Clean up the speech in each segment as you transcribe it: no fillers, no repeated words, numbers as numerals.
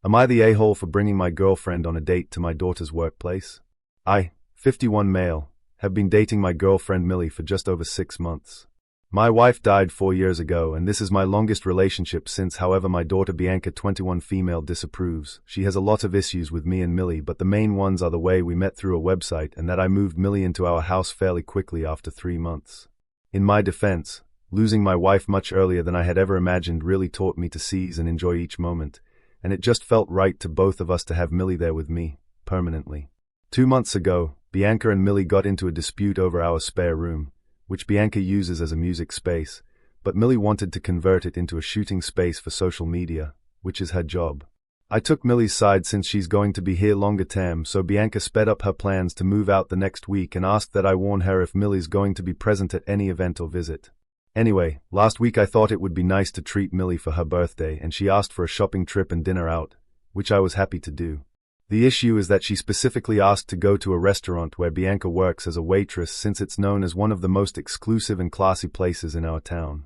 Am I the a-hole for bringing my girlfriend on a date to my daughter's workplace? I, 51 male, have been dating my girlfriend Millie for just over 6 months. My wife died 4 years ago, and this is my longest relationship since. However, my daughter Bianca, 21 female, disapproves. She has a lot of issues with me and Millie, but the main ones are the way we met through a website and that I moved Millie into our house fairly quickly after 3 months. In my defense, losing my wife much earlier than I had ever imagined really taught me to seize and enjoy each moment, and it just felt right to both of us to have Millie there with me, permanently. 2 months ago, Bianca and Millie got into a dispute over our spare room, which Bianca uses as a music space, but Millie wanted to convert it into a shooting space for social media, which is her job. I took Millie's side since she's going to be here longer term, so Bianca sped up her plans to move out the next week and asked that I warn her if Millie's going to be present at any event or visit. Anyway, last week I thought it would be nice to treat Millie for her birthday, and she asked for a shopping trip and dinner out, which I was happy to do. The issue is that she specifically asked to go to a restaurant where Bianca works as a waitress, since it's known as one of the most exclusive and classy places in our town.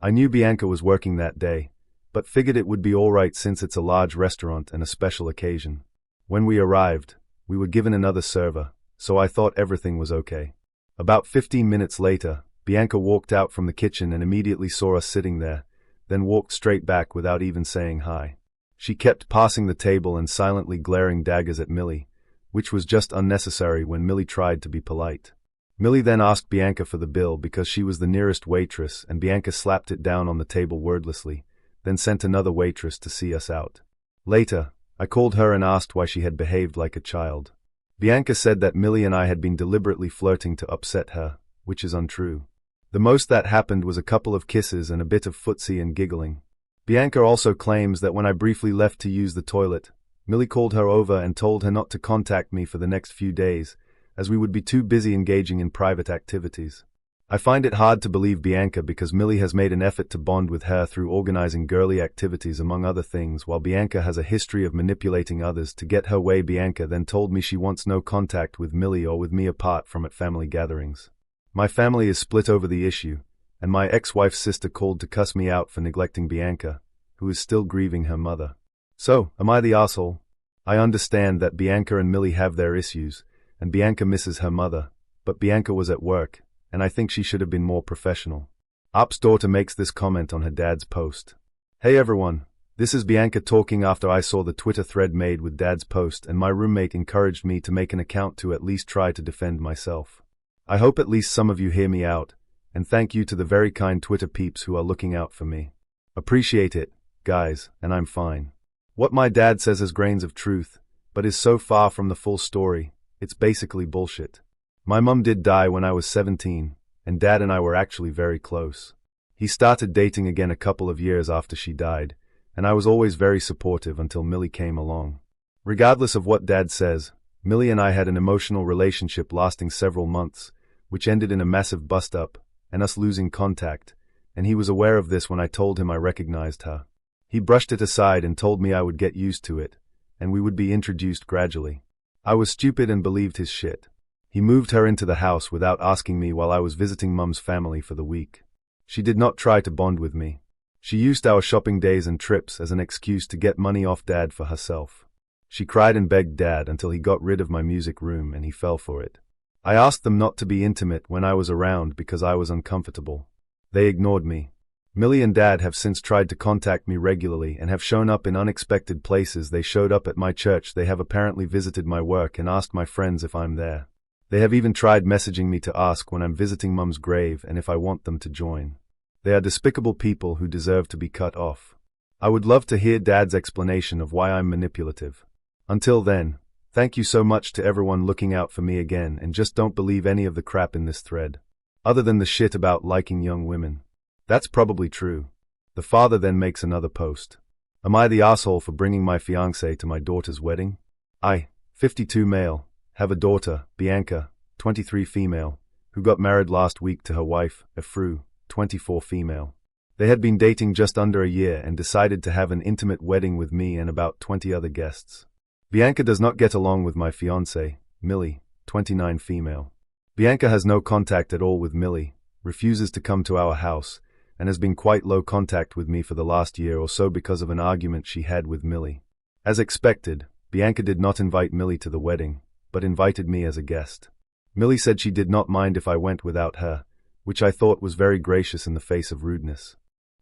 I knew Bianca was working that day, but figured it would be alright since it's a large restaurant and a special occasion. When we arrived, we were given another server, so I thought everything was okay. About 15 minutes later, Bianca walked out from the kitchen and immediately saw us sitting there, then walked straight back without even saying hi. She kept passing the table and silently glaring daggers at Millie, which was just unnecessary when Millie tried to be polite. Millie then asked Bianca for the bill because she was the nearest waitress, and Bianca slapped it down on the table wordlessly, then sent another waitress to see us out. Later, I called her and asked why she had behaved like a child. Bianca said that Millie and I had been deliberately flirting to upset her, which is untrue. The most that happened was a couple of kisses and a bit of footsie and giggling. Bianca also claims that when I briefly left to use the toilet, Millie called her over and told her not to contact me for the next few days, as we would be too busy engaging in private activities. I find it hard to believe Bianca because Millie has made an effort to bond with her through organizing girly activities among other things, while Bianca has a history of manipulating others to get her way. Bianca then told me she wants no contact with Millie or with me apart from at family gatherings. My family is split over the issue, and my ex-wife's sister called to cuss me out for neglecting Bianca, who is still grieving her mother. So, am I the asshole? I understand that Bianca and Millie have their issues, and Bianca misses her mother, but Bianca was at work, and I think she should have been more professional. Up's daughter makes this comment on her dad's post. Hey everyone, this is Bianca talking after I saw the Twitter thread made with dad's post, and my roommate encouraged me to make an account to at least try to defend myself. I hope at least some of you hear me out, and thank you to the very kind Twitter peeps who are looking out for me. Appreciate it, guys, and I'm fine. What my dad says has grains of truth, but is so far from the full story, it's basically bullshit. My mum did die when I was 17, and dad and I were actually very close. He started dating again a couple of years after she died, and I was always very supportive until Millie came along. Regardless of what dad says, Millie and I had an emotional relationship lasting several months, which ended in a massive bust-up, and us losing contact, and he was aware of this when I told him I recognized her. He brushed it aside and told me I would get used to it, and we would be introduced gradually. I was stupid and believed his shit. He moved her into the house without asking me while I was visiting Mum's family for the week. She did not try to bond with me. She used our shopping days and trips as an excuse to get money off Dad for herself. She cried and begged Dad until he got rid of my music room, and he fell for it. I asked them not to be intimate when I was around because I was uncomfortable. They ignored me. Millie and Dad have since tried to contact me regularly and have shown up in unexpected places. They showed up at my church. They have apparently visited my work and asked my friends if I'm there. They have even tried messaging me to ask when I'm visiting Mum's grave and if I want them to join. They are despicable people who deserve to be cut off. I would love to hear Dad's explanation of why I'm manipulative. Until then, thank you so much to everyone looking out for me again, and just don't believe any of the crap in this thread. Other than the shit about liking young women. That's probably true. The father then makes another post. Am I the asshole for bringing my fiancé to my daughter's wedding? I, 52 male, have a daughter, Bianca, 23 female, who got married last week to her wife, Efru, 24 female. They had been dating just under a year and decided to have an intimate wedding with me and about 20 other guests. Bianca does not get along with my fiancé, Millie, 29 female. Bianca has no contact at all with Millie, refuses to come to our house, and has been quite low contact with me for the last year or so because of an argument she had with Millie. As expected, Bianca did not invite Millie to the wedding, but invited me as a guest. Millie said she did not mind if I went without her, which I thought was very gracious in the face of rudeness.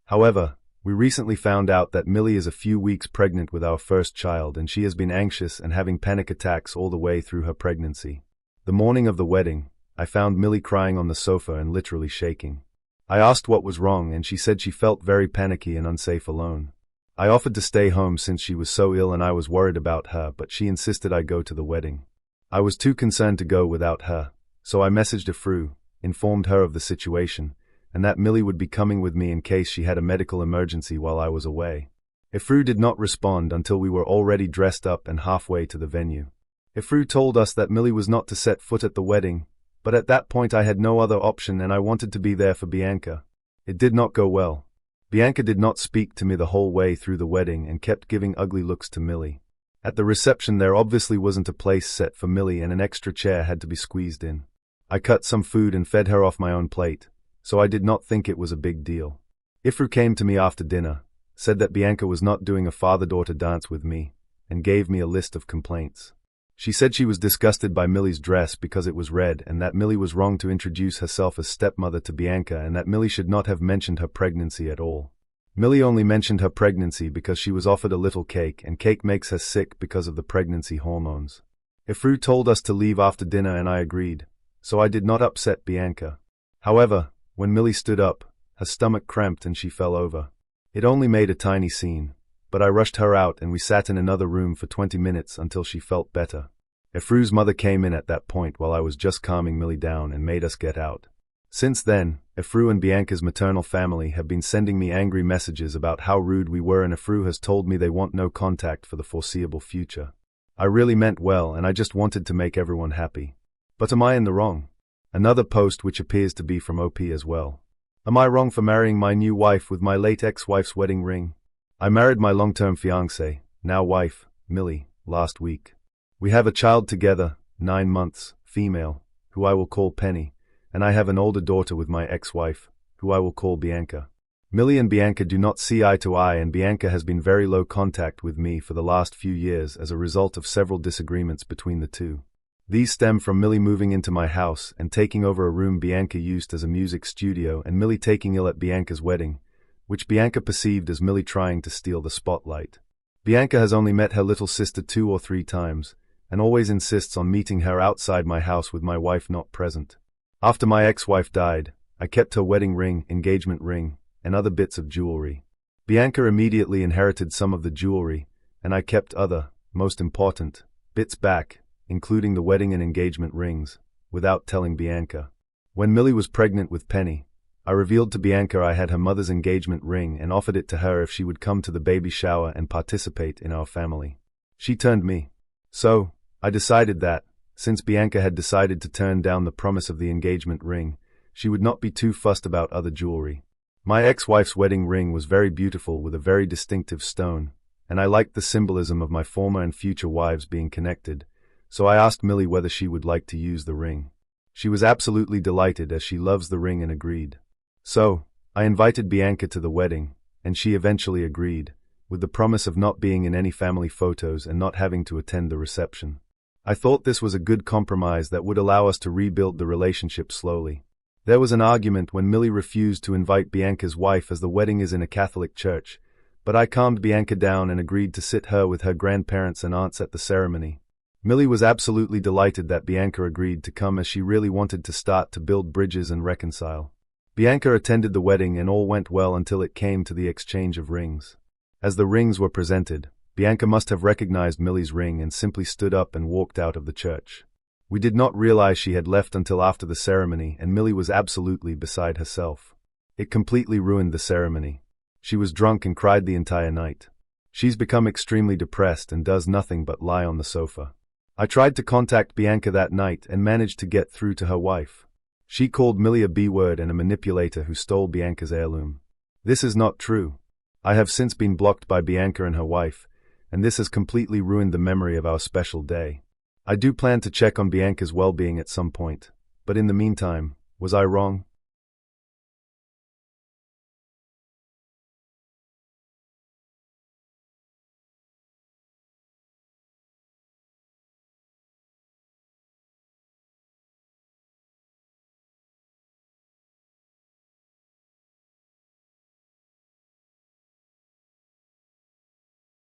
However, we recently found out that Millie is a few weeks pregnant with our first child, and she has been anxious and having panic attacks all the way through her pregnancy. The morning of the wedding, I found Millie crying on the sofa and literally shaking. I asked what was wrong, and she said she felt very panicky and unsafe alone. I offered to stay home since she was so ill and I was worried about her, but she insisted I go to the wedding. I was too concerned to go without her, so I messaged Ifru, informed her of the situation, and that Millie would be coming with me in case she had a medical emergency while I was away. Ifru did not respond until we were already dressed up and halfway to the venue. Ifru told us that Millie was not to set foot at the wedding, but at that point I had no other option and I wanted to be there for Bianca. It did not go well. Bianca did not speak to me the whole way through the wedding and kept giving ugly looks to Millie. At the reception there obviously wasn't a place set for Millie and an extra chair had to be squeezed in. I cut some food and fed her off my own plate, so I did not think it was a big deal. Ifru came to me after dinner, said that Bianca was not doing a father-daughter dance with me, and gave me a list of complaints. She said she was disgusted by Millie's dress because it was red and that Millie was wrong to introduce herself as stepmother to Bianca and that Millie should not have mentioned her pregnancy at all. Millie only mentioned her pregnancy because she was offered a little cake and cake makes her sick because of the pregnancy hormones. Ifru told us to leave after dinner and I agreed, so I did not upset Bianca. However, when Millie stood up, her stomach cramped and she fell over. It only made a tiny scene, but I rushed her out and we sat in another room for 20 minutes until she felt better. Ifru's mother came in at that point while I was just calming Millie down and made us get out. Since then, Ifru and Bianca's maternal family have been sending me angry messages about how rude we were and Ifru has told me they want no contact for the foreseeable future. I really meant well and I just wanted to make everyone happy. But am I in the wrong? Another post which appears to be from OP as well. Am I wrong for marrying my new wife with my late ex-wife's wedding ring? I married my long-term fiancée, now wife, Millie, last week. We have a child together, 9 months, female, who I will call Penny, and I have an older daughter with my ex-wife, who I will call Bianca. Millie and Bianca do not see eye to eye and Bianca has been very low contact with me for the last few years as a result of several disagreements between the two. These stem from Millie moving into my house and taking over a room Bianca used as a music studio and Millie taking ill at Bianca's wedding, which Bianca perceived as Millie trying to steal the spotlight. Bianca has only met her little sister 2 or 3 times, and always insists on meeting her outside my house with my wife not present. After my ex-wife died, I kept her wedding ring, engagement ring, and other bits of jewelry. Bianca immediately inherited some of the jewelry, and I kept other, most important, bits back, including the wedding and engagement rings, without telling Bianca. When Millie was pregnant with Penny, I revealed to Bianca I had her mother's engagement ring and offered it to her if she would come to the baby shower and participate in our family. She turned me. So, I decided that, since Bianca had decided to turn down the promise of the engagement ring, she would not be too fussed about other jewelry. My ex-wife's wedding ring was very beautiful with a very distinctive stone, and I liked the symbolism of my former and future wives being connected, so I asked Millie whether she would like to use the ring. She was absolutely delighted as she loves the ring and agreed. So, I invited Bianca to the wedding, and she eventually agreed, with the promise of not being in any family photos and not having to attend the reception. I thought this was a good compromise that would allow us to rebuild the relationship slowly. There was an argument when Millie refused to invite Bianca's wife as the wedding is in a Catholic church, but I calmed Bianca down and agreed to sit her with her grandparents and aunts at the ceremony. Millie was absolutely delighted that Bianca agreed to come as she really wanted to start to build bridges and reconcile. Bianca attended the wedding and all went well until it came to the exchange of rings. As the rings were presented, Bianca must have recognized Millie's ring and simply stood up and walked out of the church. We did not realize she had left until after the ceremony and Millie was absolutely beside herself. It completely ruined the ceremony. She was drunk and cried the entire night. She's become extremely depressed and does nothing but lie on the sofa. I tried to contact Bianca that night and managed to get through to her wife. She called Millie a B-word and a manipulator who stole Bianca's heirloom. This is not true. I have since been blocked by Bianca and her wife, and this has completely ruined the memory of our special day. I do plan to check on Bianca's well-being at some point, but in the meantime, was I wrong?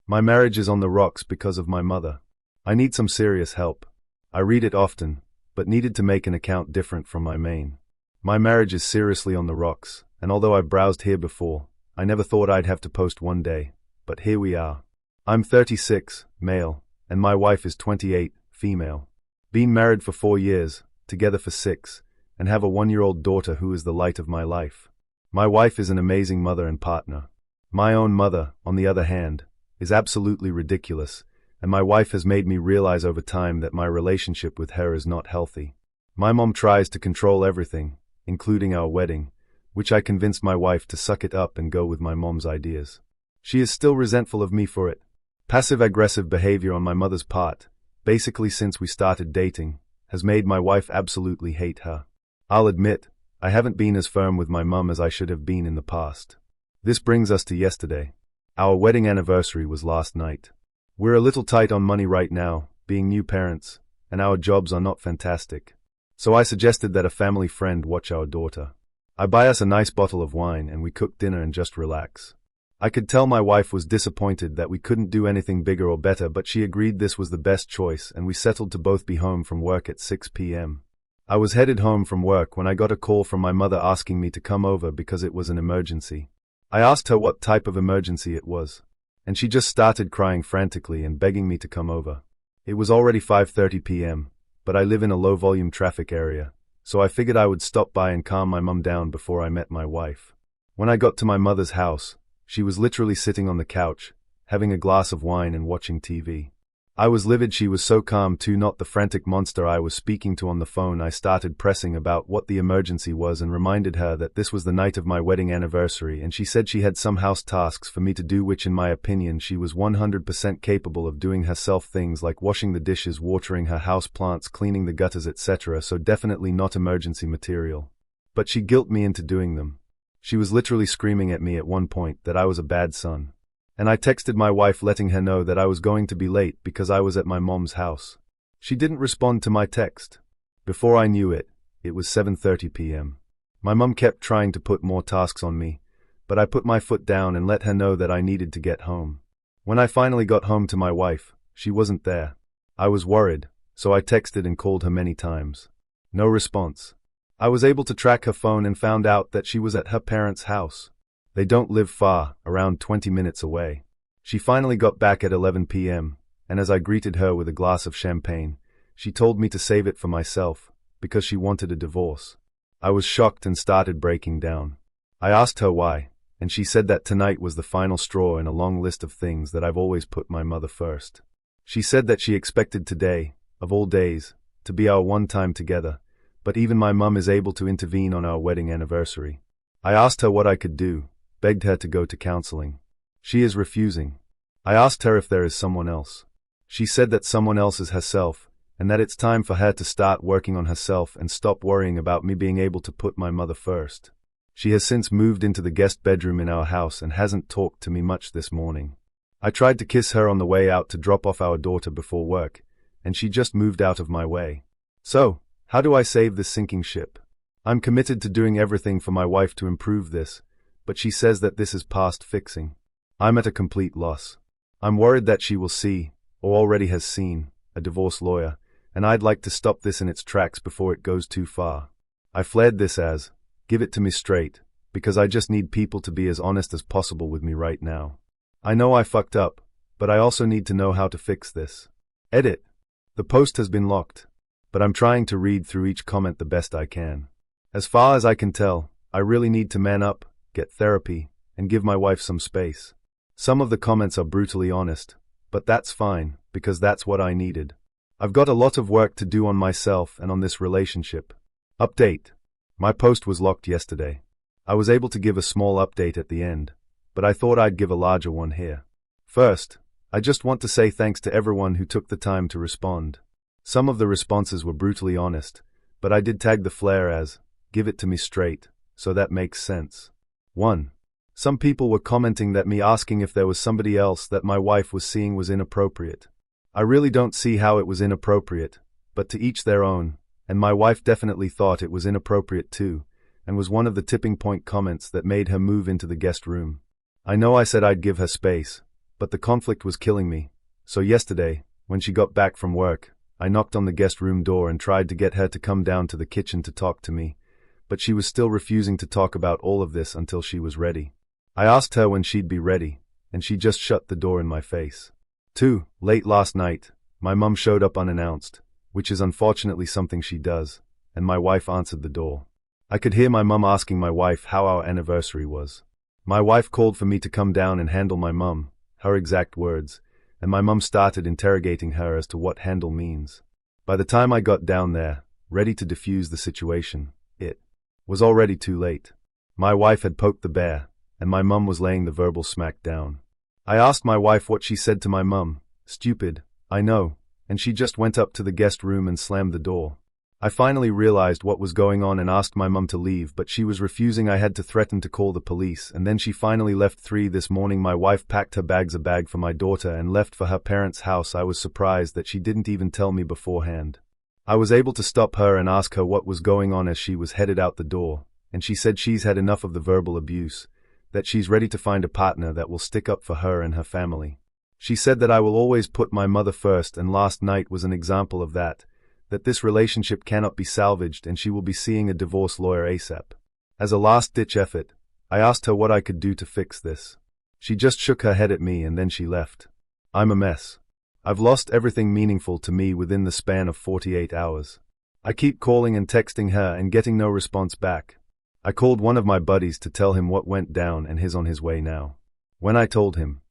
My marriage is on the rocks because of my mother. I need some serious help. I read it often, but needed to make an account different from my main. My marriage is seriously on the rocks, and although I've browsed here before, I never thought I'd have to post one day, but here we are. I'm 36, male, and my wife is 28, female. Been married for 4 years, together for 6, and have a 1-year-old daughter who is the light of my life. My wife is an amazing mother and partner. My own mother, on the other hand, is absolutely ridiculous, and my wife has made me realize over time that my relationship with her is not healthy. My mom tries to control everything, including our wedding, which I convinced my wife to suck it up and go with my mom's ideas. She is still resentful of me for it. Passive-aggressive behavior on my mother's part, basically since we started dating, has made my wife absolutely hate her. I'll admit, I haven't been as firm with my mum as I should have been in the past. This brings us to yesterday. Our wedding anniversary was last night. We're a little tight on money right now, being new parents, and our jobs are not fantastic. So I suggested that a family friend watch our daughter. I buy us a nice bottle of wine and we cook dinner and just relax. I could tell my wife was disappointed that we couldn't do anything bigger or better, but she agreed this was the best choice and we settled to both be home from work at 6 p.m. I was headed home from work when I got a call from my mother asking me to come over because it was an emergency. I asked her what type of emergency it was, and she just started crying frantically and begging me to come over. It was already 5:30 p.m., but I live in a low-volume traffic area, so I figured I would stop by and calm my mum down before I met my wife. When I got to my mother's house, she was literally sitting on the couch, having a glass of wine and watching TV. I was livid. She was so calm too, not the frantic monster I was speaking to on the phone. I started pressing about what the emergency was and reminded her that this was the night of my wedding anniversary, and she said she had some house tasks for me to do, which in my opinion she was 100% capable of doing herself, things like washing the dishes, watering her house plants, cleaning the gutters, etc., so definitely not emergency material. But she guilt me into doing them. She was literally screaming at me at one point that I was a bad son. And I texted my wife letting her know that I was going to be late because I was at my mom's house. She didn't respond to my text. Before I knew it, it was 7:30 p.m. My mom kept trying to put more tasks on me, but I put my foot down and let her know that I needed to get home. When I finally got home to my wife, she wasn't there. I was worried, so I texted and called her many times. No response. I was able to track her phone and found out that she was at her parents' house. They don't live far, around 20 minutes away. She finally got back at 11 p.m., and as I greeted her with a glass of champagne, she told me to save it for myself, because she wanted a divorce. I was shocked and started breaking down. I asked her why, and she said that tonight was the final straw in a long list of things that I've always put my mother first. She said that she expected today, of all days, to be our one time together, but even my mum is able to intervene on our wedding anniversary. I asked her what I could do, begged her to go to counseling. She is refusing. I asked her if there is someone else. She said that someone else is herself, and that it's time for her to start working on herself and stop worrying about me being able to put my mother first. She has since moved into the guest bedroom in our house and hasn't talked to me much this morning. I tried to kiss her on the way out to drop off our daughter before work, and she just moved out of my way. So, how do I save this sinking ship? I'm committed to doing everything for my wife to improve this, but she says that this is past fixing. I'm at a complete loss. I'm worried that she will see, or already has seen, a divorce lawyer, and I'd like to stop this in its tracks before it goes too far. I flared this as, give it to me straight, because I just need people to be as honest as possible with me right now. I know I fucked up, but I also need to know how to fix this. Edit. The post has been locked, but I'm trying to read through each comment the best I can. As far as I can tell, I really need to man up, get therapy, and give my wife some space. Some of the comments are brutally honest, but that's fine, because that's what I needed. I've got a lot of work to do on myself and on this relationship. Update. My post was locked yesterday. I was able to give a small update at the end, but I thought I'd give a larger one here. First, I just want to say thanks to everyone who took the time to respond. Some of the responses were brutally honest, but I did tag the flare as, give it to me straight, so that makes sense. 1. Some people were commenting that me asking if there was somebody else that my wife was seeing was inappropriate. I really don't see how it was inappropriate, but to each their own, and my wife definitely thought it was inappropriate too, and was one of the tipping point comments that made her move into the guest room. I know I said I'd give her space, but the conflict was killing me. So yesterday, when she got back from work, I knocked on the guest room door and tried to get her to come down to the kitchen to talk to me, but she was still refusing to talk about all of this until she was ready. I asked her when she'd be ready, and she just shut the door in my face. 2. Late last night, my mum showed up unannounced, which is unfortunately something she does, and my wife answered the door. I could hear my mum asking my wife how our anniversary was. My wife called for me to come down and handle my mum, her exact words, and my mum started interrogating her as to what handle means. By the time I got down there, ready to defuse the situation, it was already too late. My wife had poked the bear, and my mum was laying the verbal smack down. I asked my wife what she said to my mum. Stupid, I know, and she just went up to the guest room and slammed the door. I finally realized what was going on and asked my mum to leave, but she was refusing. I had to threaten to call the police, and then she finally left. 3 This morning my wife packed her bags, a bag for my daughter, and left for her parents' house. I was surprised that she didn't even tell me beforehand. I was able to stop her and ask her what was going on as she was headed out the door, and she said she's had enough of the verbal abuse, that she's ready to find a partner that will stick up for her and her family. She said that I will always put my mother first, and last night was an example of that this relationship cannot be salvaged and she will be seeing a divorce lawyer ASAP. As a last-ditch effort, I asked her what I could do to fix this. She just shook her head at me and then she left. I'm a mess. I've lost everything meaningful to me within the span of 48 hours. I keep calling and texting her and getting no response back. I called one of my buddies to tell him what went down and he's on his way now. When I told him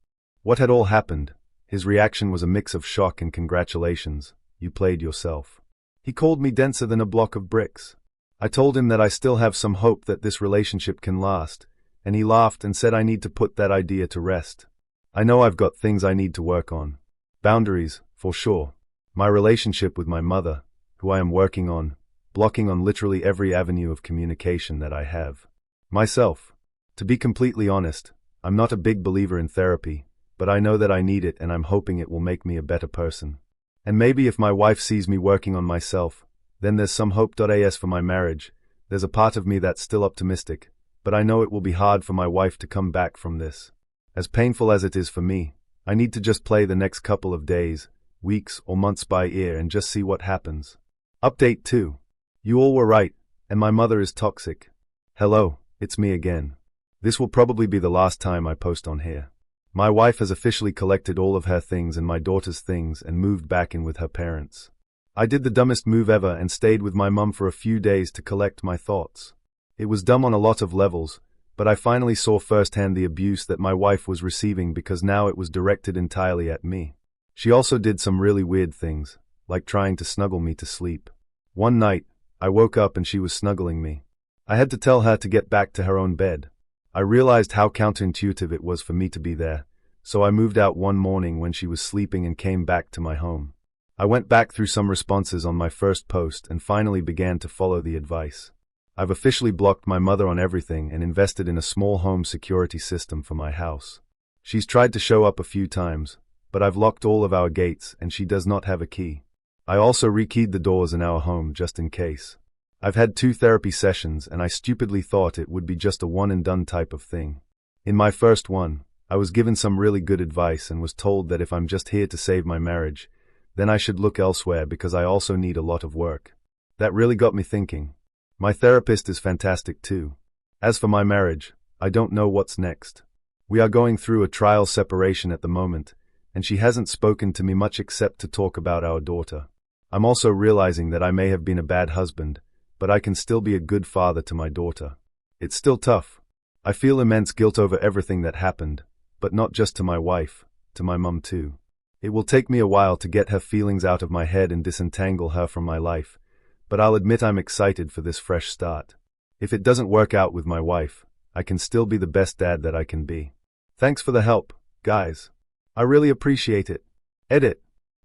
what had all happened, his reaction was a mix of shock and congratulations. You played yourself. He called me denser than a block of bricks. I told him that I still have some hope that this relationship can last, and he laughed and said I need to put that idea to rest. I know I've got things I need to work on. Boundaries, for sure. My relationship with my mother, who I am working on, blocking on literally every avenue of communication that I have. Myself. To be completely honest, I'm not a big believer in therapy, but I know that I need it and I'm hoping it will make me a better person. And maybe if my wife sees me working on myself, then there's some hope. As for my marriage, there's a part of me that's still optimistic, but I know it will be hard for my wife to come back from this. As painful as it is for me, I need to just play the next couple of days, weeks, or months by ear and just see what happens. Update 2. You all were right, and my mother is toxic. Hello, it's me again. This will probably be the last time I post on here. My wife has officially collected all of her things and my daughter's things and moved back in with her parents. I did the dumbest move ever and stayed with my mum for a few days to collect my thoughts. It was dumb on a lot of levels, but I finally saw firsthand the abuse that my wife was receiving because now it was directed entirely at me. She also did some really weird things, like trying to snuggle me to sleep. One night, I woke up and she was snuggling me. I had to tell her to get back to her own bed. I realized how counterintuitive it was for me to be there, so I moved out one morning when she was sleeping and came back to my home. I went back through some responses on my first post and finally began to follow the advice. I've officially blocked my mother on everything and invested in a small home security system for my house. She's tried to show up a few times, but I've locked all of our gates and she does not have a key. I also rekeyed the doors in our home just in case. I've had 2 therapy sessions and I stupidly thought it would be just a one-and-done type of thing. In my first one, I was given some really good advice and was told that if I'm just here to save my marriage, then I should look elsewhere because I also need a lot of work. That really got me thinking. My therapist is fantastic too. As for my marriage, I don't know what's next. We are going through a trial separation at the moment, and she hasn't spoken to me much except to talk about our daughter. I'm also realizing that I may have been a bad husband, but I can still be a good father to my daughter. It's still tough. I feel immense guilt over everything that happened, but not just to my wife, to my mum too. It will take me a while to get her feelings out of my head and disentangle her from my life, but I'll admit I'm excited for this fresh start. If it doesn't work out with my wife, I can still be the best dad that I can be. Thanks for the help, guys. I really appreciate it. Edit.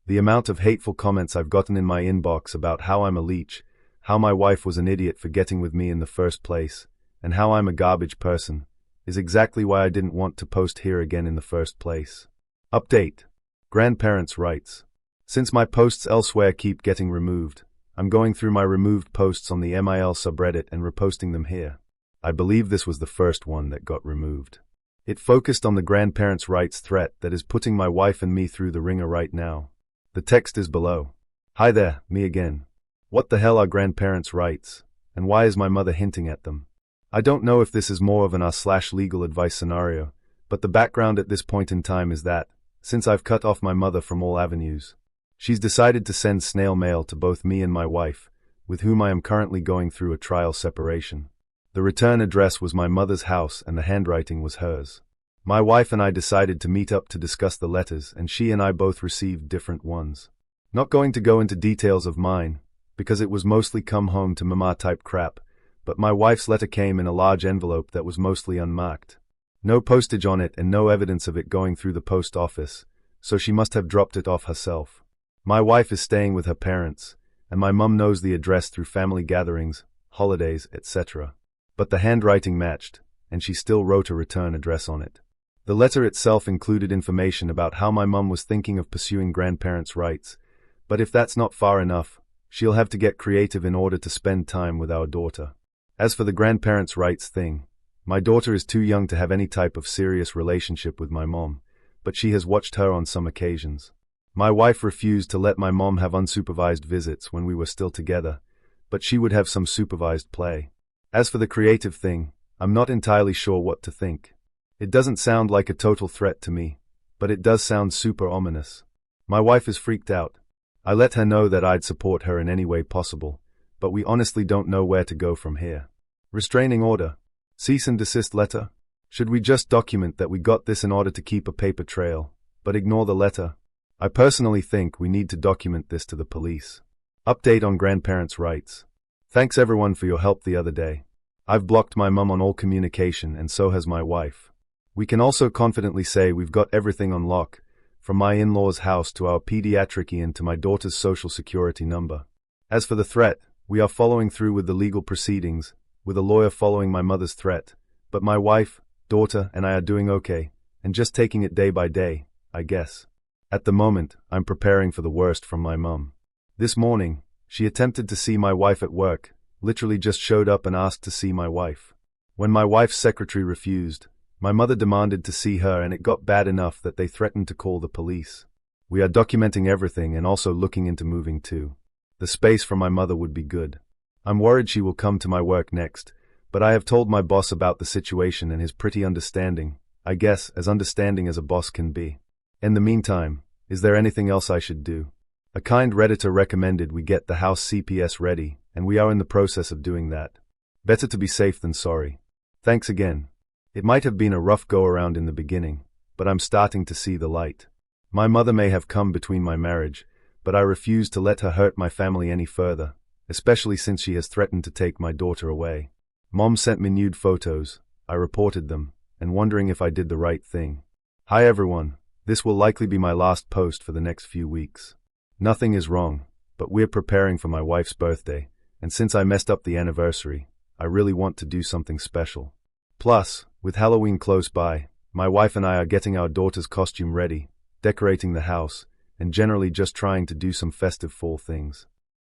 The amount of hateful comments I've gotten in my inbox about how I'm a leech, how my wife was an idiot for getting with me in the first place, and how I'm a garbage person, is exactly why I didn't want to post here again in the first place. Update. Grandparents' rights. Since my posts elsewhere keep getting removed, I'm going through my removed posts on the MIL subreddit and reposting them here. I believe this was the first one that got removed. It focused on the grandparents' rights threat that is putting my wife and me through the ringer right now. The text is below. Hi there, me again. What the hell are grandparents' rights, and why is my mother hinting at them? I don't know if this is more of an r/legal advice scenario, but the background at this point in time is that, since I've cut off my mother from all avenues, she's decided to send snail mail to both me and my wife, with whom I am currently going through a trial separation. The return address was my mother's house and the handwriting was hers. My wife and I decided to meet up to discuss the letters, and she and I both received different ones. Not going to go into details of mine, because it was mostly come home to mama type crap, but my wife's letter came in a large envelope that was mostly unmarked. No postage on it and no evidence of it going through the post office, so she must have dropped it off herself. My wife is staying with her parents, and my mum knows the address through family gatherings, holidays, etc. But the handwriting matched, and she still wrote a return address on it. The letter itself included information about how my mum was thinking of pursuing grandparents' rights, but if that's not far enough, she'll have to get creative in order to spend time with our daughter. As for the grandparents' rights thing, my daughter is too young to have any type of serious relationship with my mom, but she has watched her on some occasions. My wife refused to let my mom have unsupervised visits when we were still together, but she would have some supervised play. As for the creative thing, I'm not entirely sure what to think. It doesn't sound like a total threat to me, but it does sound super ominous. My wife is freaked out. I let her know that I'd support her in any way possible, but we honestly don't know where to go from here. Restraining order? Cease and desist letter? Should we just document that we got this in order to keep a paper trail, but ignore the letter? I personally think we need to document this to the police. Update on grandparents' rights. Thanks everyone for your help the other day. I've blocked my mum on all communication and so has my wife. We can also confidently say we've got everything on lock, from my in-laws' house to our pediatric and to my daughter's social security number. As for the threat, we are following through with the legal proceedings, with a lawyer following my mother's threat, but my wife, daughter, and I are doing okay, and just taking it day by day, I guess. At the moment, I'm preparing for the worst from my mum. This morning, she attempted to see my wife at work, literally just showed up and asked to see my wife. When my wife's secretary refused, my mother demanded to see her and it got bad enough that they threatened to call the police. We are documenting everything and also looking into moving too. The space for my mother would be good. I'm worried she will come to my work next, but I have told my boss about the situation and he's pretty understanding, I guess as understanding as a boss can be. In the meantime, is there anything else I should do? A kind Redditor recommended we get the house CPS ready, and we are in the process of doing that. Better to be safe than sorry. Thanks again. It might have been a rough go-around in the beginning, but I'm starting to see the light. My mother may have come between my marriage, but I refuse to let her hurt my family any further, especially since she has threatened to take my daughter away. Mom sent me nude photos, I reported them, and wondering if I did the right thing. Hi everyone. This will likely be my last post for the next few weeks. Nothing is wrong, but we're preparing for my wife's birthday, and since I messed up the anniversary, I really want to do something special. Plus, with Halloween close by, my wife and I are getting our daughter's costume ready, decorating the house, and generally just trying to do some festive fall things.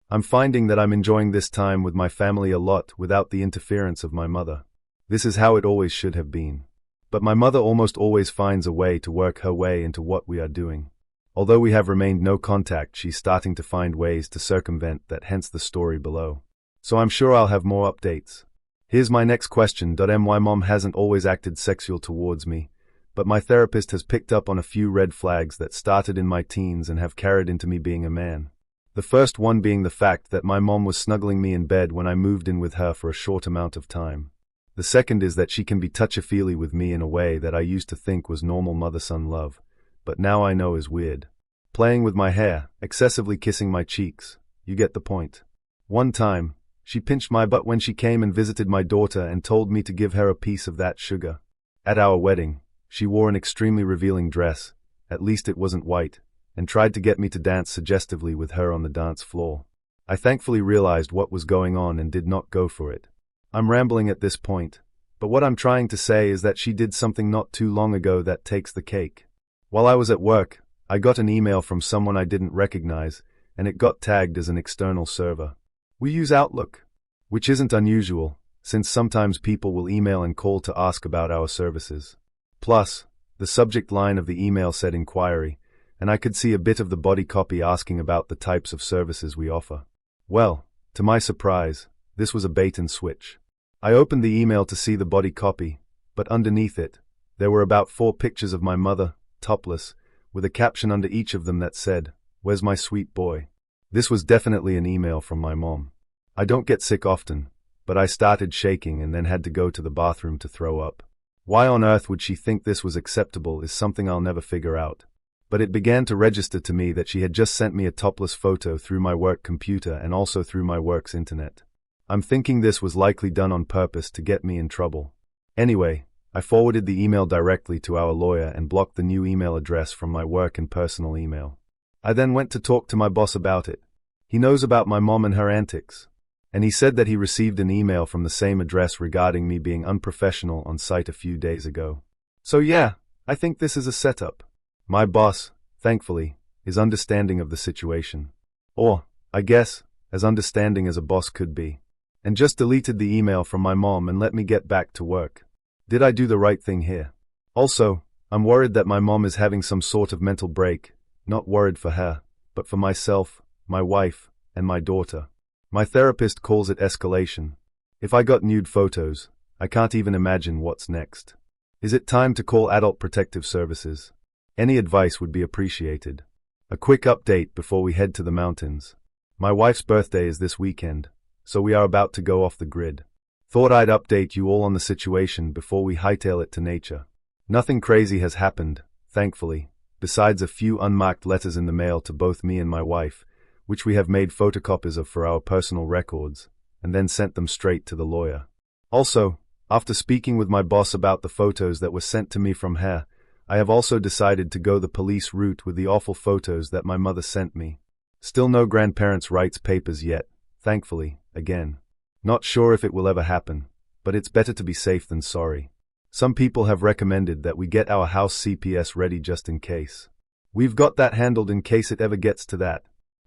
I'm finding that I'm enjoying this time with my family a lot without the interference of my mother. This is how it always should have been. But my mother almost always finds a way to work her way into what we are doing. Although we have remained no contact, she's starting to find ways to circumvent that, hence the story below. So I'm sure I'll have more updates. Here's my next question. My mom hasn't always acted sexual towards me, but my therapist has picked up on a few red flags that started in my teens and have carried into me being a man. The first one being the fact that my mom was snuggling me in bed when I moved in with her for a short amount of time. The second is that she can be touchy-feely with me in a way that I used to think was normal mother-son love, but now I know is weird. Playing with my hair, excessively kissing my cheeks, you get the point. One time, she pinched my butt when she came and visited my daughter and told me to give her a piece of that sugar. At our wedding, she wore an extremely revealing dress, at least it wasn't white, and tried to get me to dance suggestively with her on the dance floor. I thankfully realized what was going on and did not go for it. I'm rambling at this point, but what I'm trying to say is that she did something not too long ago that takes the cake. While I was at work, I got an email from someone I didn't recognize, and it got tagged as an external server. We use Outlook, which isn't unusual, since sometimes people will email and call to ask about our services. Plus, the subject line of the email said inquiry, and I could see a bit of the body copy asking about the types of services we offer. Well, to my surprise, this was a bait and switch. I opened the email to see the body copy, but underneath it, there were about 4 pictures of my mother, topless, with a caption under each of them that said, "Where's my sweet boy?" This was definitely an email from my mom. I don't get sick often, but I started shaking and then had to go to the bathroom to throw up. Why on earth would she think this was acceptable is something I'll never figure out. But it began to register to me that she had just sent me a topless photo through my work computer and also through my work's internet. I'm thinking this was likely done on purpose to get me in trouble. Anyway, I forwarded the email directly to our lawyer and blocked the new email address from my work and personal email. I then went to talk to my boss about it. He knows about my mom and her antics. And he said that he received an email from the same address regarding me being unprofessional on site a few days ago. So yeah, I think this is a setup. My boss, thankfully, is understanding of the situation. Or, I guess, as understanding as a boss could be. And just deleted the email from my mom and let me get back to work. Did I do the right thing here? Also, I'm worried that my mom is having some sort of mental break, not worried for her, but for myself, my wife, and my daughter. My therapist calls it escalation. If I got nude photos, I can't even imagine what's next. Is it time to call Adult Protective Services? Any advice would be appreciated. A quick update before we head to the mountains. My wife's birthday is this weekend, so we are about to go off the grid. Thought I'd update you all on the situation before we hightail it to nature. Nothing crazy has happened, thankfully, besides a few unmarked letters in the mail to both me and my wife, which we have made photocopies of for our personal records, and then sent them straight to the lawyer. Also, after speaking with my boss about the photos that were sent to me from her, I have also decided to go the police route with the awful photos that my mother sent me. Still no grandparents' rights papers yet, thankfully, again. Not sure if it will ever happen, but it's better to be safe than sorry. Some people have recommended that we get our house CPS ready just in case. We've got that handled in case it ever gets to that.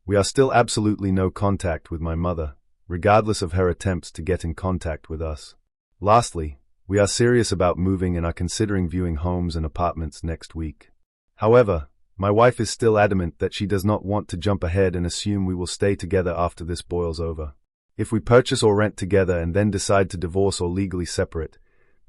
We are still absolutely no contact with my mother, regardless of her attempts to get in contact with us. Lastly, we are serious about moving and are considering viewing homes and apartments next week. However, my wife is still adamant that she does not want to jump ahead and assume we will stay together after this boils over. If we purchase or rent together and then decide to divorce or legally separate,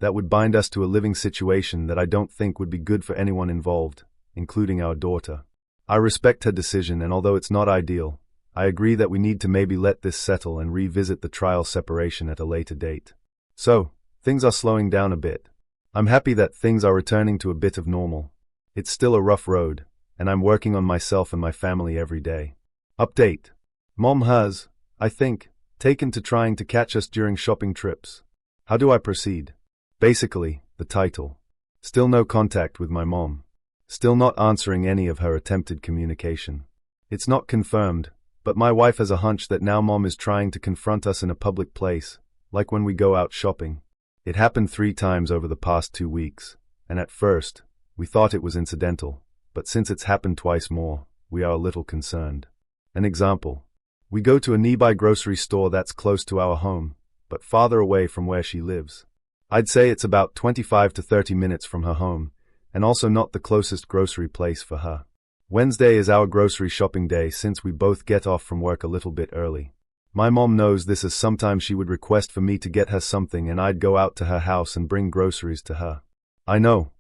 that would bind us to a living situation that I don't think would be good for anyone involved, including our daughter. I respect her decision, and although it's not ideal, I agree that we need to maybe let this settle and revisit the trial separation at a later date. So, things are slowing down a bit. I'm happy that things are returning to a bit of normal. It's still a rough road, and I'm working on myself and my family every day. Update. Mom has, I think, taken to trying to catch us during shopping trips. How do I proceed? Basically, the title. Still no contact with my mom. Still not answering any of her attempted communication. It's not confirmed, but my wife has a hunch that now Mom is trying to confront us in a public place, like when we go out shopping. It happened 3 times over the past 2 weeks, and at first, we thought it was incidental, but since it's happened twice more, we are a little concerned. An example. We go to a nearby grocery store that's close to our home, but farther away from where she lives. I'd say it's about 25 to 30 minutes from her home, and also not the closest grocery place for her. Wednesday is our grocery shopping day since we both get off from work a little bit early. My mom knows this, as sometimes she would request for me to get her something and I'd go out to her house and bring groceries to her. I know.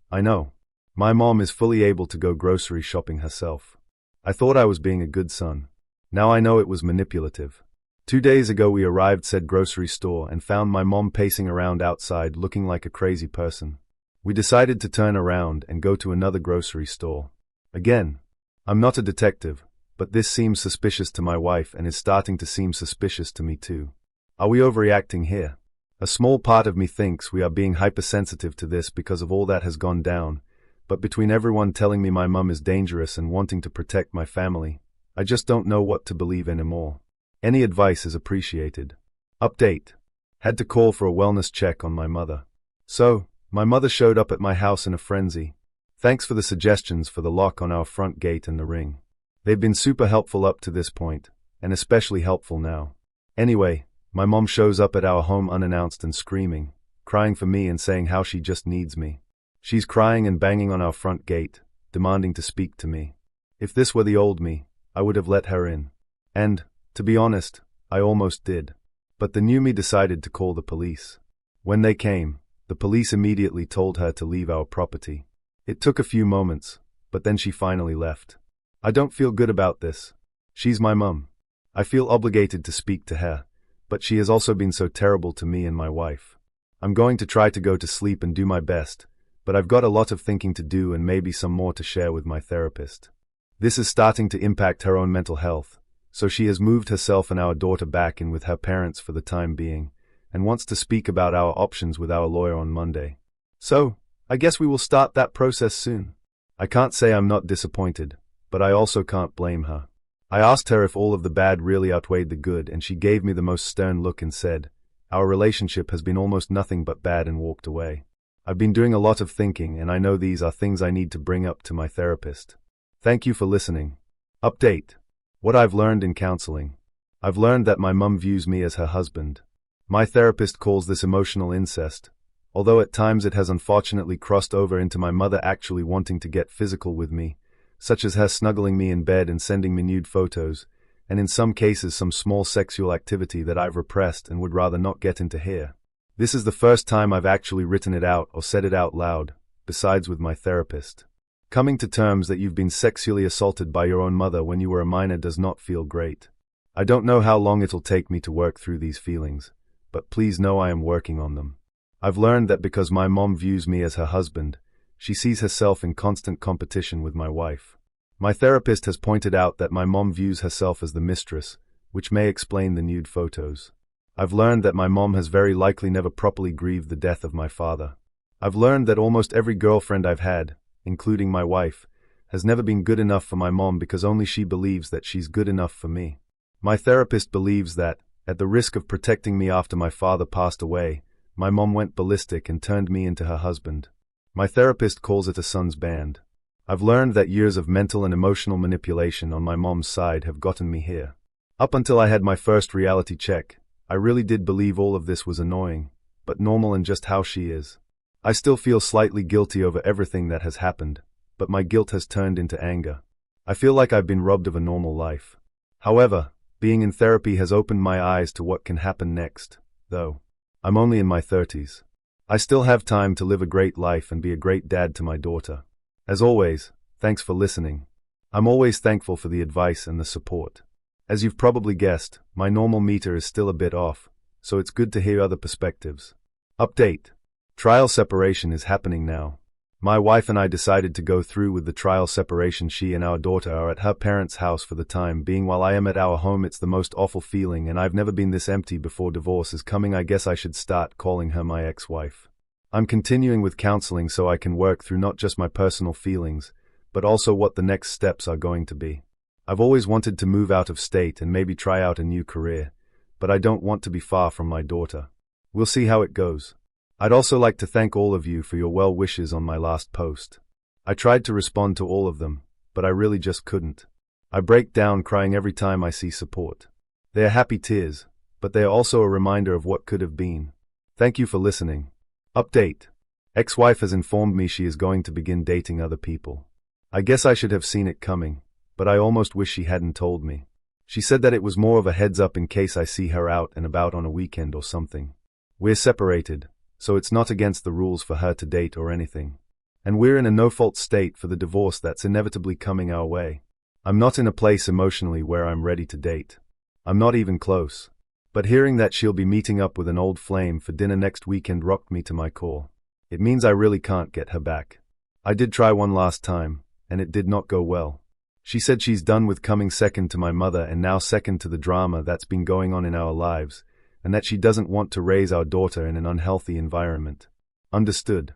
My mom is fully able to go grocery shopping herself. I thought I was being a good son. Now I know it was manipulative. 2 days ago we arrived said grocery store and found my mom pacing around outside looking like a crazy person. We decided to turn around and go to another grocery store. Again, I'm not a detective, but this seems suspicious to my wife and is starting to seem suspicious to me too. Are we overreacting here? A small part of me thinks we are being hypersensitive to this because of all that has gone down, but between everyone telling me my mum is dangerous and wanting to protect my family, I just don't know what to believe anymore. Any advice is appreciated. Update. Had to call for a wellness check on my mother. So, my mother showed up at my house in a frenzy. Thanks for the suggestions for the lock on our front gate and the ring. They've been super helpful up to this point, and especially helpful now. Anyway, my mom shows up at our home unannounced and screaming, crying for me and saying how she just needs me. She's crying and banging on our front gate, demanding to speak to me. If this were the old me, I would have let her in. And, to be honest, I almost did. But the new me decided to call the police. When they came, the police immediately told her to leave our property. It took a few moments, but then she finally left. I don't feel good about this. She's my mum. I feel obligated to speak to her, but she has also been so terrible to me and my wife. I'm going to try to go to sleep and do my best, but I've got a lot of thinking to do and maybe some more to share with my therapist. This is starting to impact her own mental health, so she has moved herself and our daughter back in with her parents for the time being, and wants to speak about our options with our lawyer on Monday. So, I guess we will start that process soon. I can't say I'm not disappointed, but I also can't blame her. I asked her if all of the bad really outweighed the good, and she gave me the most stern look and said, "Our relationship has been almost nothing but bad," and walked away. I've been doing a lot of thinking, and I know these are things I need to bring up to my therapist. Thank you for listening. Update. What I've learned in counseling. I've learned that my mum views me as her husband. My therapist calls this emotional incest, although at times it has unfortunately crossed over into my mother actually wanting to get physical with me, such as her snuggling me in bed and sending me nude photos, and in some cases some small sexual activity that I've repressed and would rather not get into here. This is the first time I've actually written it out or said it out loud, besides with my therapist. Coming to terms that you've been sexually assaulted by your own mother when you were a minor does not feel great. I don't know how long it'll take me to work through these feelings, but please know I am working on them. I've learned that because my mom views me as her husband, she sees herself in constant competition with my wife. My therapist has pointed out that my mom views herself as the mistress, which may explain the nude photos. I've learned that my mom has very likely never properly grieved the death of my father. I've learned that almost every girlfriend I've had, including my wife, has never been good enough for my mom because only she believes that she's good enough for me. My therapist believes that, at the risk of protecting me after my father passed away, my mom went ballistic and turned me into her husband. My therapist calls it a son's band. I've learned that years of mental and emotional manipulation on my mom's side have gotten me here. Up until I had my first reality check, I really did believe all of this was annoying, but normal and just how she is. I still feel slightly guilty over everything that has happened, but my guilt has turned into anger. I feel like I've been robbed of a normal life. However, being in therapy has opened my eyes to what can happen next, though. I'm only in my 30s. I still have time to live a great life and be a great dad to my daughter. As always, thanks for listening. I'm always thankful for the advice and the support. As you've probably guessed, my normal meter is still a bit off, so it's good to hear other perspectives. Update. Trial separation is happening now. My wife and I decided to go through with the trial separation. She and our daughter are at her parents' house for the time being while I am at our home. It's the most awful feeling, and I've never been this empty before. Divorce is coming. I guess I should start calling her my ex-wife. I'm continuing with counseling so I can work through not just my personal feelings, but also what the next steps are going to be. I've always wanted to move out of state and maybe try out a new career, but I don't want to be far from my daughter. We'll see how it goes. I'd also like to thank all of you for your well wishes on my last post. I tried to respond to all of them, but I really just couldn't. I break down crying every time I see support. They are happy tears, but they are also a reminder of what could have been. Thank you for listening. Update. Ex-wife has informed me she is going to begin dating other people. I guess I should have seen it coming, but I almost wish she hadn't told me. She said that it was more of a heads up in case I see her out and about on a weekend or something. We're separated, so it's not against the rules for her to date or anything. And we're in a no-fault state for the divorce that's inevitably coming our way. I'm not in a place emotionally where I'm ready to date. I'm not even close. But hearing that she'll be meeting up with an old flame for dinner next weekend rocked me to my core. It means I really can't get her back. I did try one last time, and it did not go well. She said she's done with coming second to my mother and now second to the drama that's been going on in our lives, and that she doesn't want to raise our daughter in an unhealthy environment. Understood.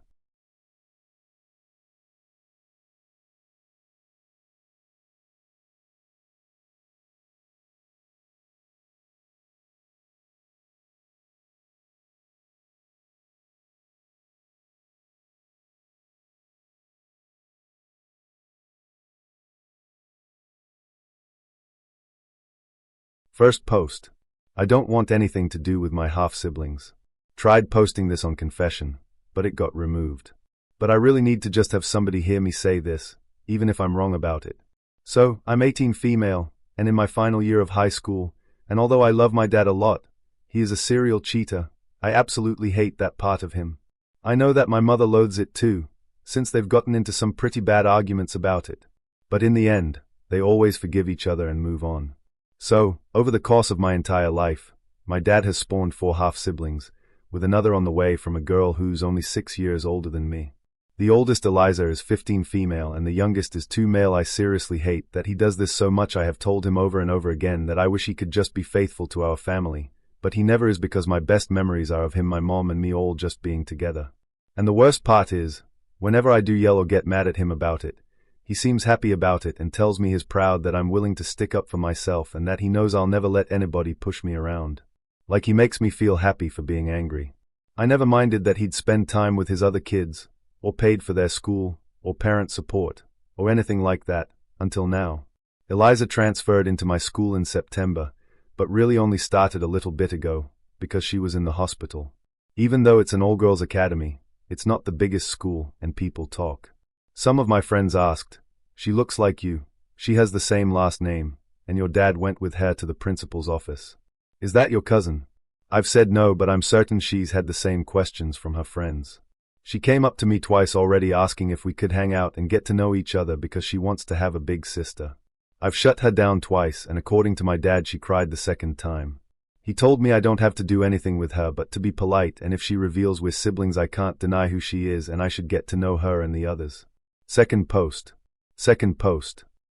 First post. I don't want anything to do with my half-siblings. Tried posting this on Confession, but it got removed. But I really need to just have somebody hear me say this, even if I'm wrong about it. So, I'm 18 female, and in my final year of high school, and although I love my dad a lot, he is a serial cheater. I absolutely hate that part of him. I know that my mother loathes it too, since they've gotten into some pretty bad arguments about it. But in the end, they always forgive each other and move on. So, over the course of my entire life, my dad has spawned 4 half-siblings, with another on the way from a girl who's only 6 years older than me. The oldest, Eliza, is 15 female, and the youngest is 2 male. I seriously hate that he does this so much. I have told him over and over again that I wish he could just be faithful to our family, but he never is, because my best memories are of him, my mom, and me all just being together. And the worst part is, whenever I do yell or get mad at him about it, he seems happy about it and tells me he's proud that I'm willing to stick up for myself and that he knows I'll never let anybody push me around. Like he makes me feel happy for being angry. I never minded that he'd spend time with his other kids, or paid for their school, or parent support, or anything like that, until now. Eliza transferred into my school in September, but really only started a little bit ago, because she was in the hospital. Even though it's an all-girls academy, it's not the biggest school, and people talk. Some of my friends asked, "She looks like you, she has the same last name, and your dad went with her to the principal's office. Is that your cousin?" I've said no, but I'm certain she's had the same questions from her friends. She came up to me twice already asking if we could hang out and get to know each other because she wants to have a big sister. I've shut her down twice, and according to my dad, she cried the second time. He told me I don't have to do anything with her but to be polite, and if she reveals we're siblings I can't deny who she is and I should get to know her and the others. Second post.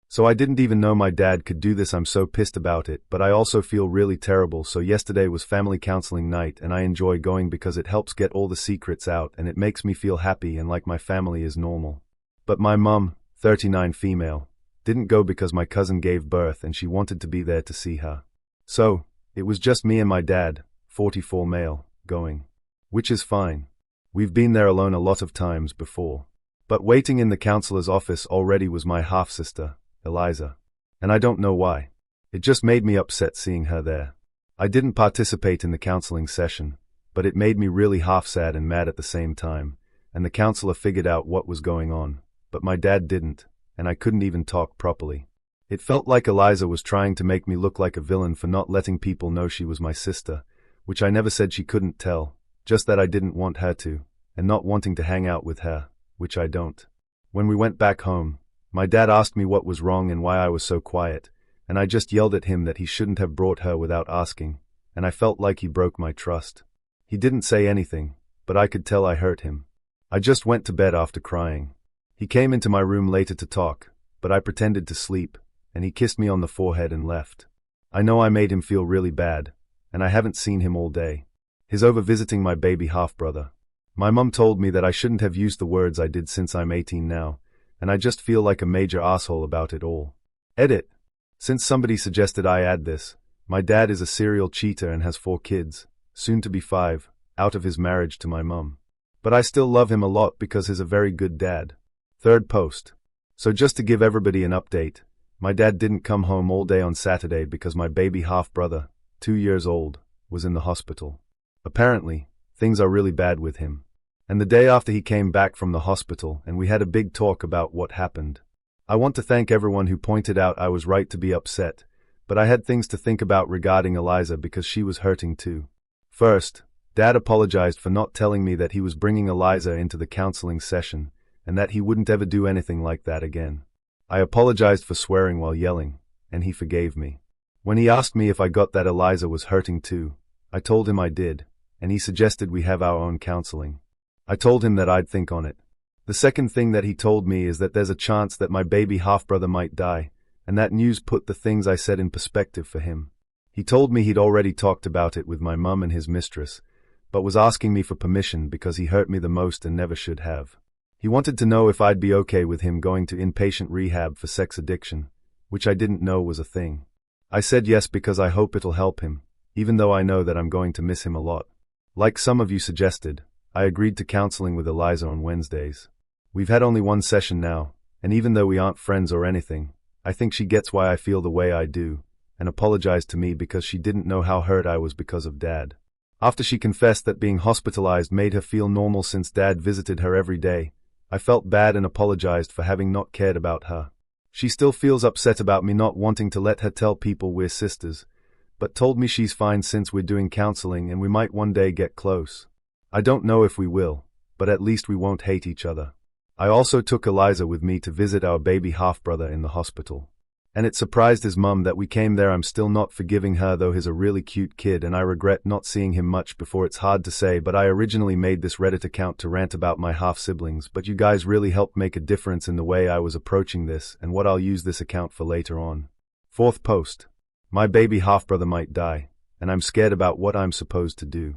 So I didn't even know my dad could do this. I'm so pissed about it, but I also feel really terrible. So yesterday was family counseling night, and I enjoy going because it helps get all the secrets out and it makes me feel happy and like my family is normal. But my mum, 39 female, didn't go because my cousin gave birth and she wanted to be there to see her. So, it was just me and my dad, 44 male, going. Which is fine. We've been there alone a lot of times before. But waiting in the counselor's office already was my half-sister, Eliza. And I don't know why. It just made me upset seeing her there. I didn't participate in the counseling session, but it made me really half sad and mad at the same time, and the counselor figured out what was going on, but my dad didn't, and I couldn't even talk properly. It felt like Eliza was trying to make me look like a villain for not letting people know she was my sister, which I never said she couldn't tell, just that I didn't want her to, and not wanting to hang out with her, which I don't. When we went back home, my dad asked me what was wrong and why I was so quiet, and I just yelled at him that he shouldn't have brought her without asking, and I felt like he broke my trust. He didn't say anything, but I could tell I hurt him. I just went to bed after crying. He came into my room later to talk, but I pretended to sleep, and he kissed me on the forehead and left. I know I made him feel really bad, and I haven't seen him all day. He's over visiting my baby half-brother. My mum told me that I shouldn't have used the words I did since I'm 18 now, and I just feel like a major asshole about it all. Edit. Since somebody suggested I add this, my dad is a serial cheater and has 4 kids, soon to be 5, out of his marriage to my mum. But I still love him a lot because he's a very good dad. Third post. So just to give everybody an update, my dad didn't come home all day on Saturday because my baby half-brother, 2 years old, was in the hospital. Apparently, things are really bad with him. And the day after he came back from the hospital and we had a big talk about what happened. I want to thank everyone who pointed out I was right to be upset, but I had things to think about regarding Eliza because she was hurting too. First, Dad apologized for not telling me that he was bringing Eliza into the counseling session and that he wouldn't ever do anything like that again. I apologized for swearing while yelling, and he forgave me. When he asked me if I got that Eliza was hurting too, I told him I did, and he suggested we have our own counseling. I told him that I'd think on it. The second thing that he told me is that there's a chance that my baby half-brother might die, and that news put the things I said in perspective for him. He told me he'd already talked about it with my mum and his mistress, but was asking me for permission because he hurt me the most and never should have. He wanted to know if I'd be okay with him going to inpatient rehab for sex addiction, which I didn't know was a thing. I said yes because I hope it'll help him, even though I know that I'm going to miss him a lot. Like some of you suggested, I agreed to counseling with Eliza on Wednesdays. We've had only one session now, and even though we aren't friends or anything, I think she gets why I feel the way I do, and apologized to me because she didn't know how hurt I was because of Dad. After she confessed that being hospitalized made her feel normal since Dad visited her every day, I felt bad and apologized for having not cared about her. She still feels upset about me not wanting to let her tell people we're sisters, but told me she's fine since we're doing counseling and we might one day get close. I don't know if we will, but at least we won't hate each other. I also took Eliza with me to visit our baby half-brother in the hospital. And it surprised his mum that we came there. I'm still not forgiving her, though he's a really cute kid and I regret not seeing him much before. It's hard to say, but I originally made this Reddit account to rant about my half-siblings, but you guys really helped make a difference in the way I was approaching this and what I'll use this account for later on. 4th post. My baby half-brother might die, and I'm scared about what I'm supposed to do.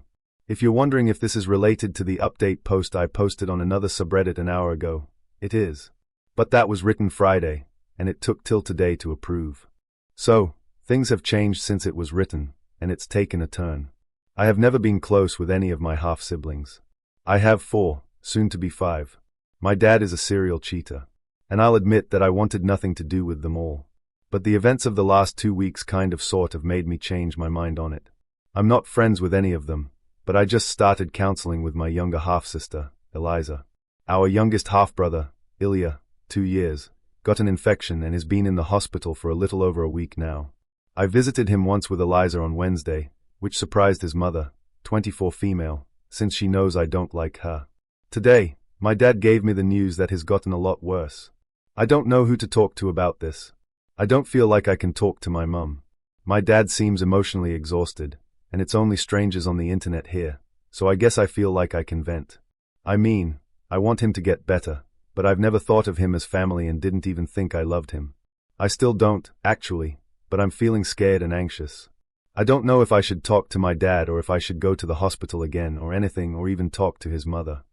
If you're wondering if this is related to the update post I posted on another subreddit an hour ago, it is. But that was written Friday, and it took till today to approve. So, things have changed since it was written, and it's taken a turn. I have never been close with any of my half-siblings. I have 4, soon to be 5. My dad is a serial cheater, and I'll admit that I wanted nothing to do with them all. But the events of the last 2 weeks kind of sort of made me change my mind on it. I'm not friends with any of them, but I just started counseling with my younger half-sister, Eliza. Our youngest half-brother, Ilya, 2 years, got an infection and has been in the hospital for a little over a week now. I visited him once with Eliza on Wednesday, which surprised his mother, 24 female, since she knows I don't like her. Today, my dad gave me the news that he's gotten a lot worse. I don't know who to talk to about this. I don't feel like I can talk to my mum. My dad seems emotionally exhausted, and it's only strangers on the internet here, so I guess I feel like I can vent. I mean, I want him to get better, but I've never thought of him as family and didn't even think I loved him. I still don't, actually, but I'm feeling scared and anxious. I don't know if I should talk to my dad or if I should go to the hospital again or anything or even talk to his mother.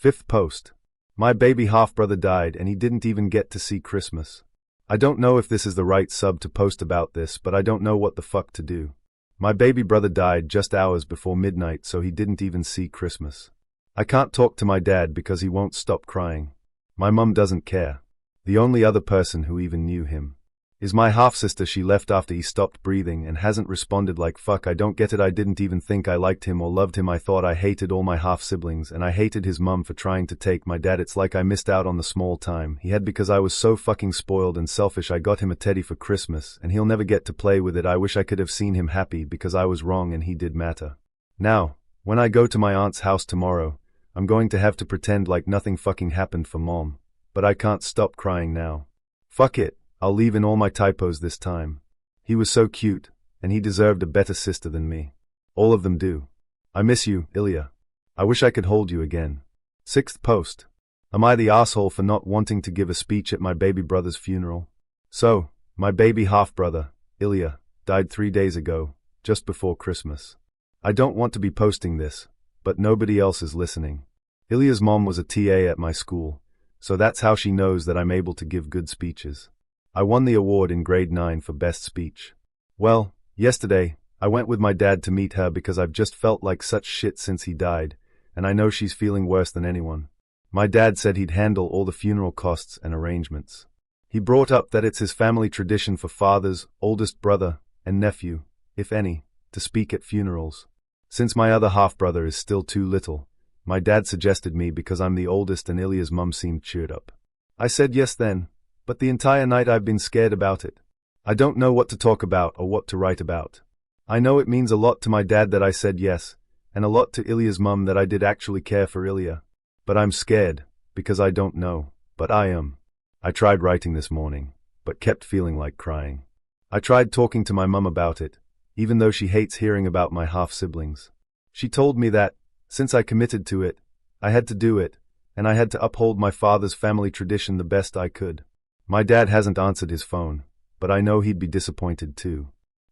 5th post. My baby half-brother died and he didn't even get to see Christmas. I don't know if this is the right sub to post about this, but I don't know what the fuck to do. My baby brother died just hours before midnight, so he didn't even see Christmas. I can't talk to my dad because he won't stop crying. My mum doesn't care. The only other person who even knew him is my half-sister. She left after he stopped breathing and hasn't responded. Like fuck, I don't get it. I didn't even think I liked him or loved him. I thought I hated all my half-siblings and I hated his mum for trying to take my dad. It's like I missed out on the small time he had because I was so fucking spoiled and selfish. I got him a teddy for Christmas and he'll never get to play with it. I wish I could have seen him happy because I was wrong and he did matter. Now, when I go to my aunt's house tomorrow, I'm going to have to pretend like nothing fucking happened for mom, but I can't stop crying now. Fuck it, I'll leave in all my typos this time. He was so cute, and he deserved a better sister than me. All of them do. I miss you, Ilya. I wish I could hold you again. 6th post. Am I the asshole for not wanting to give a speech at my baby brother's funeral? So, my baby half-brother, Ilya, died 3 days ago, just before Christmas. I don't want to be posting this, but nobody else is listening. Ilya's mom was a TA at my school, so that's how she knows that I'm able to give good speeches. I won the award in grade 9 for best speech. Well, yesterday, I went with my dad to meet her because I've just felt like such shit since he died, and I know she's feeling worse than anyone. My dad said he'd handle all the funeral costs and arrangements. He brought up that it's his family tradition for fathers, oldest brother, and nephew, if any, to speak at funerals. Since my other half-brother is still too little, my dad suggested me because I'm the oldest and Ilya's mum seemed cheered up. I said yes then, but the entire night I've been scared about it. I don't know what to talk about or what to write about. I know it means a lot to my dad that I said yes, and a lot to Ilya's mum that I did actually care for Ilya. But I'm scared, because I don't know, but I am. I tried writing this morning, but kept feeling like crying. I tried talking to my mum about it, even though she hates hearing about my half-siblings. She told me that, since I committed to it, I had to do it, and I had to uphold my father's family tradition the best I could. My dad hasn't answered his phone, but I know he'd be disappointed too.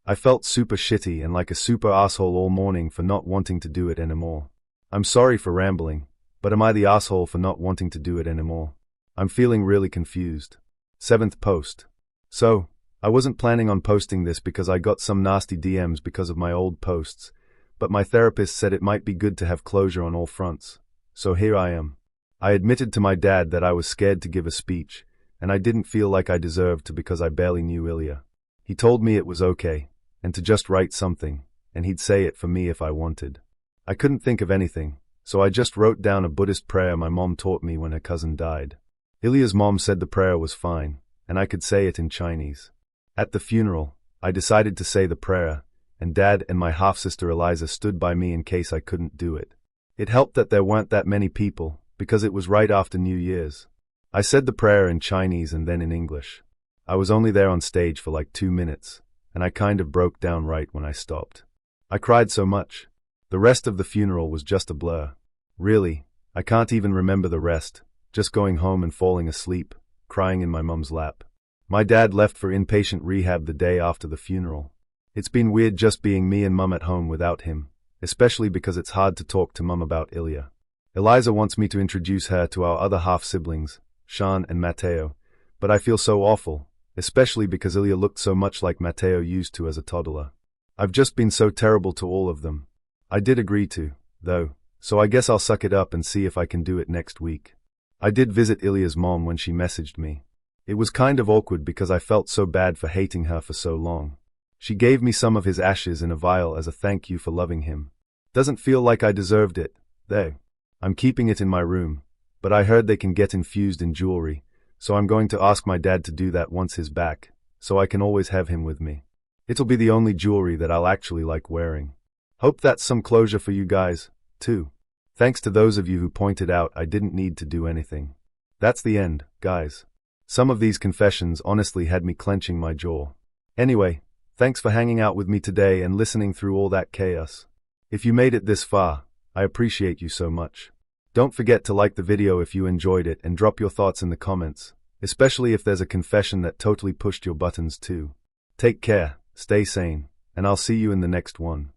I felt super shitty and like a super asshole all morning for not wanting to do it anymore. I'm sorry for rambling, but am I the asshole for not wanting to do it anymore? I'm feeling really confused. 7th post. So, I wasn't planning on posting this because I got some nasty DMs because of my old posts, but my therapist said it might be good to have closure on all fronts. So here I am. I admitted to my dad that I was scared to give a speech, and I didn't feel like I deserved to because I barely knew Ilya. He told me it was okay, and to just write something, and he'd say it for me if I wanted. I couldn't think of anything, so I just wrote down a Buddhist prayer my mom taught me when her cousin died. Ilya's mom said the prayer was fine, and I could say it in Chinese. At the funeral, I decided to say the prayer, and Dad and my half-sister Eliza stood by me in case I couldn't do it. It helped that there weren't that many people, because it was right after New Year's. I said the prayer in Chinese and then in English. I was only there on stage for like 2 minutes, and I kind of broke down right when I stopped. I cried so much. The rest of the funeral was just a blur. Really, I can't even remember the rest, just going home and falling asleep, crying in my mum's lap. My dad left for inpatient rehab the day after the funeral. It's been weird just being me and Mum at home without him, especially because it's hard to talk to Mum about Ilya. Eliza wants me to introduce her to our other half-siblings, Sean and Matteo, but I feel so awful, especially because Ilya looked so much like Matteo used to as a toddler. I've just been so terrible to all of them. I did agree to, though, so I guess I'll suck it up and see if I can do it next week. I did visit Ilya's mom when she messaged me. It was kind of awkward because I felt so bad for hating her for so long. She gave me some of his ashes in a vial as a thank you for loving him. Doesn't feel like I deserved it, though. I'm keeping it in my room, but I heard they can get infused in jewelry, so I'm going to ask my dad to do that once he's back, so I can always have him with me. It'll be the only jewelry that I'll actually like wearing. Hope that's some closure for you guys, too. Thanks to those of you who pointed out I didn't need to do anything. That's the end, guys. Some of these confessions honestly had me clenching my jaw. Anyway, thanks for hanging out with me today and listening through all that chaos. If you made it this far, I appreciate you so much. Don't forget to like the video if you enjoyed it and drop your thoughts in the comments, especially if there's a confession that totally pushed your buttons too. Take care, stay sane, and I'll see you in the next one.